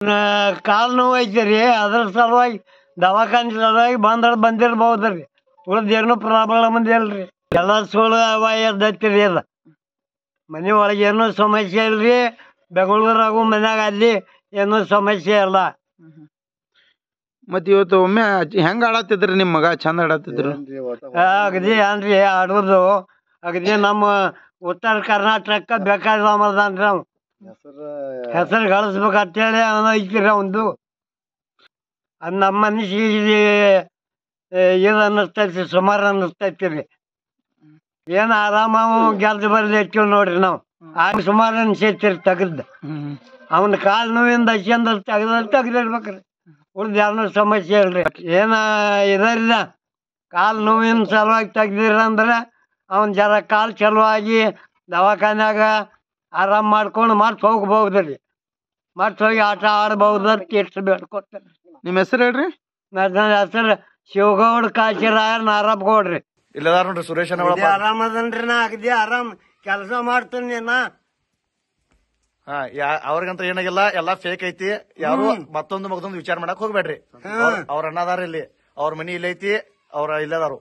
ಕಾಲು ನೋವು ಐತಿ ಅದ್ರ ಸಲುವಾಗಿ ದವಾಖಾನೆ ಸಲುವಾಗಿ ಬಂದಿರ್ಬಹುದ್ರಿ ಉಳ್ದ ಏನು ಪ್ರಾಬ್ಲಮ್ ಇಲ್ರಿ ಎಲ್ಲ ಸುಳ್ಳು ಅವ ಎದ್ದೈತಿರಿ ಅದ ಮನೆ ಒಳಗೆ ಏನೂ ಸಮಸ್ಯೆ ಇಲ್ರಿ ಬೆಂಗಳೂರಾಗೂ ಮನ್ಯಾಗ ಅಲ್ಲಿ ಏನೂ ಸಮಸ್ಯೆ ಇಲ್ಲ. ಮತ್ ಇವತ್ತು ಒಮ್ಮೆ ಹೆಂಗ್ ಆಡತ್ತಿದ್ರಿ ನಿಮ್ ಮಗ ಚಂದ ಆಡತ್ತಿದ್ರು ಅಗದಿ ಅನ್ರಿ ಆಡೋದು ಅಗದಿ ನಮ್ಮ ಉತ್ತರ ಕರ್ನಾಟಕ ಬೇಕಾದನ್ರಿ ಅವ್ ಹೆಸರು ಗಳಿಸ್ಬೇಕಂತೇಳಿ ಅವನು ಐತಿರಿ ಅವಂದು ಅದು ನಮ್ಮ ಮನುಷ್ಯಗೆ ಇದು ಅನ್ನಿಸ್ತೈತಿ ಸುಮಾರು ಅನ್ನಿಸ್ತೈತಿ ಏನು ಆರಾಮ ಗೆಲ್ದು ಬರ್ಲಿ ಹೆಚ್ಚು ನೋಡ್ರಿ ನಾವು ಆಗ ಸುಮಾರು ಅನ್ಸೈತಿರಿ ತೆಗದ್ ಅವನ ಕಾಲು ನೋವಿಂದ ಹಚ್ಚಿಂದ ತೆಗ್ದಿರ್ಬೇಕ್ರಿ ಉಳ್ದ ಯಾವನೂ ಸಮಸ್ಯೆ ಇಲ್ರಿ ಏನ ಇದರಿಲ್ಲ ಕಾಲು ನೋವಿನ ಸಲುವಾಗಿ ತೆಗ್ದಿರಂದ್ರೆ ಅವನ್ ಜರ ಕಾಲು ಚಲುವಾಗಿ ದವಾಖಾನ್ಯಾಗ ಆರಾಮ್ ಮಾಡ್ಕೊಂಡು ಮತ್ತೆ ಹೋಗ್ಬಹುದ್ರಿ ಮತ್ತೆ ಹೋಗಿ ಆಟ ಆಡ್ಬಹುದು ಅಂತ ಎಷ್ಟು ಬೇಡ್ಕೊತಾರೆ. ನಿಮ್ಮ ಹೆಸರು ಹೇಳ್ರಿ? ನನ್ನ ಹೆಸರು ಶಿವಗೌಡ ಕಾಶಿರಾಯ ನಾರಪ್ಗೌಡ್ರಿ. ಇಲ್ಲದಾರ ನೋಡ್ರಿ ಸುರೇಶ್ ಆರಾಮದನ್ರಿ ನಾ ಅಗದಿ ಆರಾಮ್ ಕೆಲಸ ಮಾಡ್ತೀನಿ ನಾ. ಅವ್ರಿಗಂತ ಏನಾಗಿಲ್ಲ ಎಲ್ಲಾ ಫೇಕ್ ಐತಿ ಯಾರು ಮತ್ತೊಂದು ವಿಚಾರ ಮಾಡಕ್ ಹೋಗ್ಬೇಡ್ರಿ. ಅವ್ರ ಅಣ್ಣದಾರ ಇಲ್ಲಿ ಅವ್ರ ಮನಿ ಇಲ್ಲೈತಿ ಅವ್ರ ಇಲ್ಲದಾರು